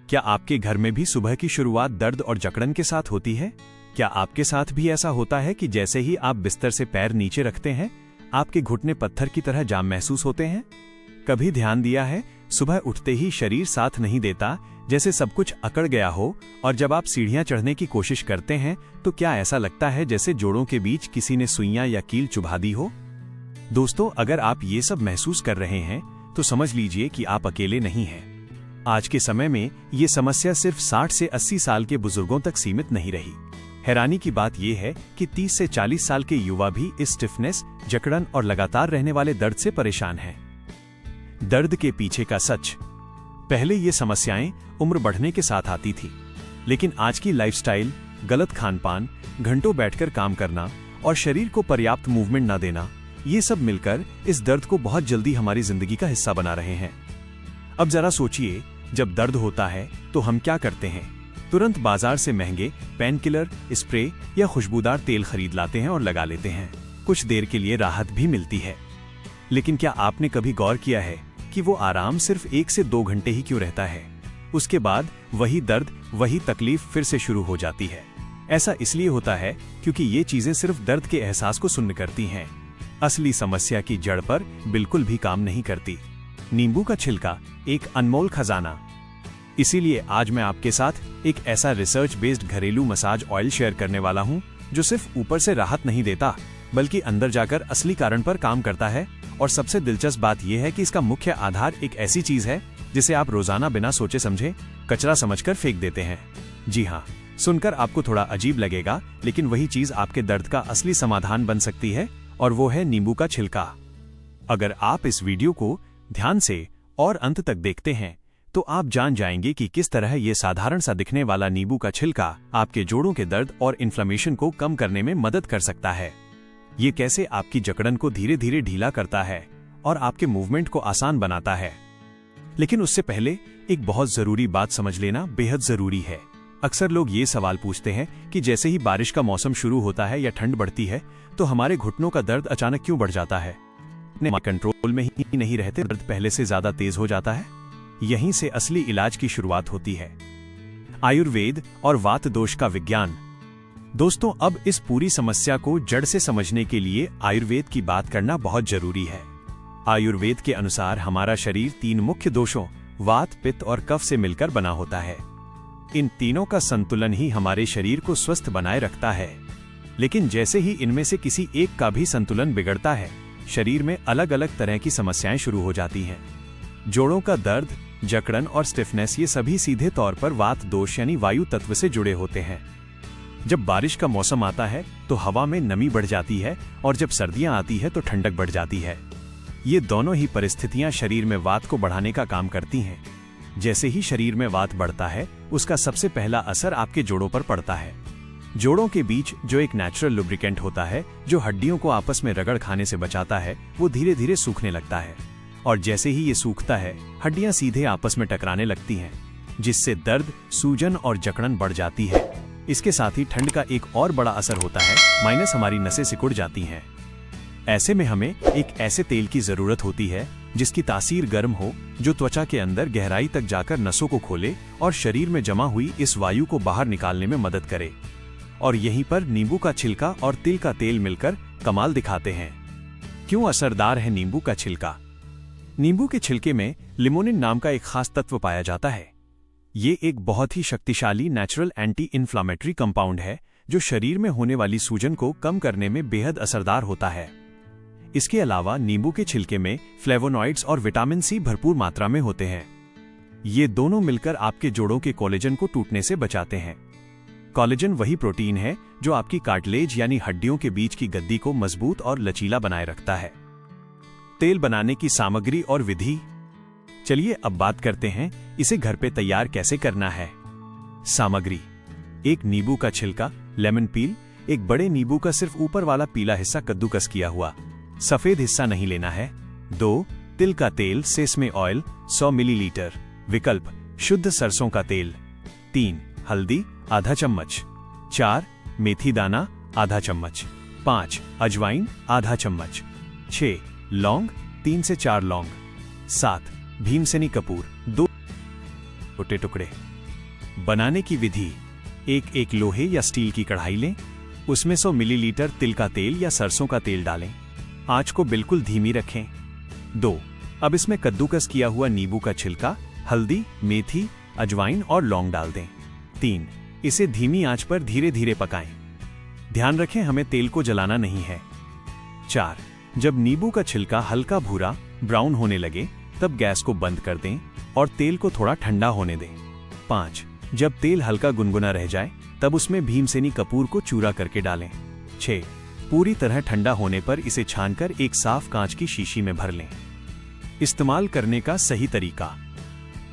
क्या आपके घर में भी सुबह की शुरुआत दर्द और जकड़न के साथ होती है? क्या आपके साथ भी ऐसा होता है कि जैसे ही आप बिस्तर से पैर नीचे रखते हैं, आपके घुटने पत्थर की तरह जाम महसूस होते हैं? कभी ध्यान दिया है, सुबह उठते ही शरीर साथ नहीं देता, जैसे सब कुछ अकड़ गया हो, और जब आप सीढ़ियां चढ़ने की कोशिश करते हैं तो क्या ऐसा लगता है जैसे जोड़ों के बीच किसी ने सुइयां या कील चुभा दी हो? दोस्तों, अगर आप ये सब महसूस कर रहे हैं तो समझ लीजिए कि आप अकेले नहीं हैं। आज के समय में ये समस्या सिर्फ 60 से 80 साल के बुजुर्गों तक सीमित नहीं रही। हैरानी की बात यह है कि 30 से 40 साल के युवा भी इस स्टिफनेस, जकड़न और लगातार रहने वाले दर्द से परेशान हैं। दर्द के पीछे का सच। पहले ये समस्याएं उम्र बढ़ने के साथ आती थी, लेकिन आज की लाइफस्टाइल, गलत खानपान, घंटों बैठकर काम करना और शरीर को पर्याप्त मूवमेंट न देना, ये सब मिलकर इस दर्द को बहुत जल्दी हमारी जिंदगी का हिस्सा बना रहे हैं। अब जरा सोचिए, जब दर्द होता है तो हम क्या करते हैं? तुरंत बाजार से महंगे पेन किलर, स्प्रे या खुशबूदार तेल खरीद लाते हैं और लगा लेते हैं। कुछ देर के लिए राहत भी मिलती है, लेकिन क्या आपने कभी गौर किया है कि वो आराम सिर्फ 1 से 2 घंटे ही क्यों रहता है? उसके बाद वही दर्द, वही तकलीफ फिर से शुरू हो जाती है। ऐसा इसलिए होता है क्योंकि ये चीजें सिर्फ दर्द के एहसास को शून्य करती हैं, असली समस्या की जड़ पर बिल्कुल भी काम नहीं करती। नींबू का छिलका, एक अनमोल खजाना। इसीलिए आज मैं आपके साथ एक ऐसा रिसर्च बेस्ड घरेलू मसाज ऑयल शेयर करने वाला हूं जो सिर्फ ऊपर से राहत नहीं देता, बल्कि अंदर जाकर असली कारण पर काम करता है। और सबसे दिलचस्प बात यह है कि इसका मुख्य आधार एक ऐसी चीज है जिसे आप रोजाना बिना सोचे समझे कचरा समझकर फेंक देते हैं। जी हाँ, सुनकर आपको थोड़ा अजीब लगेगा, लेकिन वही चीज आपके दर्द का असली समाधान बन सकती है, और वो है नींबू का छिलका। अगर आप इस वीडियो को ध्यान से और अंत तक देखते हैं तो आप जान जाएंगे कि किस तरह ये साधारण सा दिखने वाला नींबू का छिलका आपके जोड़ों के दर्द और इन्फ्लेमेशन को कम करने में मदद कर सकता है। ये कैसे आपकी जकड़न को धीरे धीरे ढीला करता है और आपके मूवमेंट को आसान बनाता है। लेकिन उससे पहले एक बहुत जरूरी बात समझ लेना बेहद जरूरी है। अक्सर लोग ये सवाल पूछते हैं कि जैसे ही बारिश का मौसम शुरू होता है या ठंड बढ़ती है तो हमारे घुटनों का दर्द अचानक क्यों बढ़ जाता है? कंट्रोल में ही नहीं रहते, दर्द पहले से ज्यादा तेज हो जाता है। यहीं से असली इलाज की शुरुआत होती है। आयुर्वेद और वात दोष का विज्ञान। दोस्तों, अब इस पूरी समस्या को जड़ से समझने के लिए आयुर्वेद की बात करना बहुत जरूरी है। आयुर्वेद के अनुसार हमारा शरीर 3 मुख्य दोषों, वात, पित्त और कफ से मिलकर बना होता है। इन तीनों का संतुलन ही हमारे शरीर को स्वस्थ बनाए रखता है। लेकिन जैसे ही इनमें से किसी एक का भी संतुलन बिगड़ता है, शरीर में अलग अलग तरह की समस्याएं शुरू हो जाती हैं। जोड़ों का दर्द, जकड़न और स्टिफनेस, ये सभी सीधे तौर पर वात दोष यानी वायु तत्व से जुड़े होते हैं। जब बारिश का मौसम आता है तो हवा में नमी बढ़ जाती है, और जब सर्दियां आती है तो ठंडक बढ़ जाती है। ये दोनों ही परिस्थितियां शरीर में वात को बढ़ाने का काम करती हैं। जैसे ही शरीर में वात बढ़ता है, उसका सबसे पहला असर आपके जोड़ों पर पड़ता है। जोड़ों के बीच जो एक नेचुरल लुब्रिकेंट होता है, जो हड्डियों को आपस में रगड़ खाने से बचाता है, वो धीरे धीरे सूखने लगता है। और जैसे ही ये सूखता है, हड्डियां सीधे आपस में टकराने लगती हैं, जिससे दर्द, सूजन और जकड़न बढ़ जाती है। इसके साथ ही ठंड का एक और बड़ा असर होता है, माइनस हमारी नसें सिकुड़ जाती हैं। ऐसे में हमें एक ऐसे तेल की जरूरत होती है जिसकी तासीर गर्म हो, जो त्वचा के अंदर गहराई तक जाकर नसों को खोले और शरीर में जमा हुई इस वायु को बाहर निकालने में मदद करे। और यहीं पर नींबू का छिलका और तिल का तेल मिलकर कमाल दिखाते हैं। क्यों असरदार है नींबू का छिलका? नींबू के छिलके में लिमोनिन नाम का एक खास तत्व पाया जाता है। ये एक बहुत ही शक्तिशाली नेचुरल एंटी इन्फ्लामेटरी कंपाउंड है, जो शरीर में होने वाली सूजन को कम करने में बेहद असरदार होता है। इसके अलावा नींबू के छिलके में फ्लेवोनॉइड्स और विटामिन सी भरपूर मात्रा में होते हैं। ये दोनों मिलकर आपके जोड़ों के कोलेजन को टूटने से बचाते हैं। कोलेजन वही प्रोटीन है जो आपकी कार्टिलेज यानी हड्डियों के बीच की गद्दी को मजबूत और लचीला बनाए रखता है। तेल बनाने की सामग्री और विधि। चलिए अब बात करते हैं इसे घर पे तैयार कैसे करना है। सामग्री: 1 नींबू का छिलका, लेमन पील, एक बड़े नींबू का सिर्फ ऊपर वाला पीला हिस्सा कद्दूकस किया हुआ, सफेद हिस्सा नहीं लेना है। 2 तिल का तेल, सेसमे ऑयल 100 मिलीलीटर, विकल्प शुद्ध सरसों का तेल। 3 हल्दी आधा चम्मच। 4 मेथी दाना आधा चम्मच। 5 अजवाइन आधा चम्मच। 6 लौंग 3 से 4 लौंग। 7 भीमसेनी कपूर 2 छोटे टुकड़े। बनाने की विधि। एक लोहे या स्टील की कढ़ाई लें, उसमें 100 मिलीलीटर तिल का तेल या सरसों का तेल डालें। आंच को बिल्कुल धीमी रखें। 2. अब इसमें कद्दूकस किया हुआ नींबू का छिलका, हल्दी, मेथी, अजवाइन और लौंग डाल दें। 3. इसे धीमी आंच पर धीरे धीरे पकाएं। ध्यान रखें, हमें तेल को जलाना नहीं है। 4. जब नींबू का छिलका हल्का भूरा ब्राउन होने लगे तब गैस को बंद कर दें और तेल को थोड़ा ठंडा होने दें। 5. जब तेल हल्का गुनगुना रह जाए तब उसमें भीमसेनी कपूर को चूरा करके डालें। 6. पूरी तरह ठंडा होने पर इसे छानकर एक साफ कांच की शीशी में भर लें। इस्तेमाल करने का सही तरीका।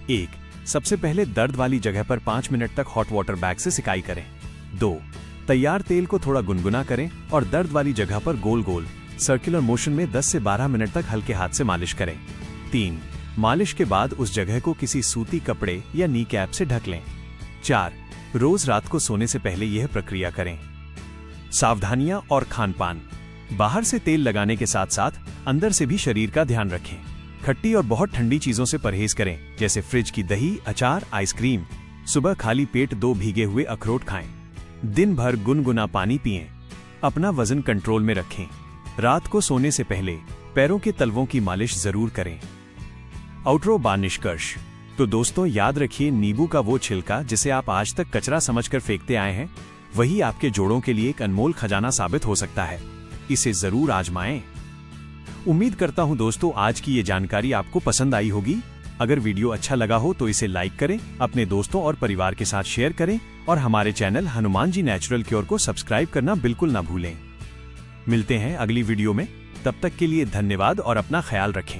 1. सबसे पहले दर्द वाली जगह पर 5 मिनट तक हॉट वाटर बैग से सिकाई करें। 2. तैयार तेल को थोड़ा गुनगुना करें और दर्द वाली जगह पर गोल गोल सर्कुलर मोशन में 10 से 12 मिनट तक हल्के हाथ से मालिश करें। 3. मालिश के बाद उस जगह को किसी सूती कपड़े या नी कैप से ढक लें। 4. रोज रात को सोने से पहले यह प्रक्रिया करें। सावधानियां और खानपान। बाहर से तेल लगाने के साथ साथ अंदर से भी शरीर का ध्यान रखें। खट्टी और बहुत ठंडी चीजों से परहेज करें, जैसे फ्रिज की दही, अचार, आइसक्रीम। सुबह खाली पेट 2 भीगे हुए अखरोट खाएं। दिन भर गुनगुना पानी पिएं। अपना वजन कंट्रोल में रखें। रात को सोने से पहले पैरों के तलवों की मालिश जरूर करें। आउटरो बार निष्कर्ष। तो दोस्तों, याद रखिए, नींबू का वो छिलका जिसे आप आज तक कचरा समझकर फेंकते आए हैं, वही आपके जोड़ों के लिए एक अनमोल खजाना साबित हो सकता है। इसे जरूर आजमाएं। उम्मीद करता हूं दोस्तों, आज की ये जानकारी आपको पसंद आई होगी। अगर वीडियो अच्छा लगा हो तो इसे लाइक करें, अपने दोस्तों और परिवार के साथ शेयर करें और हमारे channel Hanuman ji natural cure को सब्सक्राइब करना बिल्कुल ना भूलें। मिलते हैं अगली वीडियो में। तब तक के लिए धन्यवाद और अपना ख्याल रखें।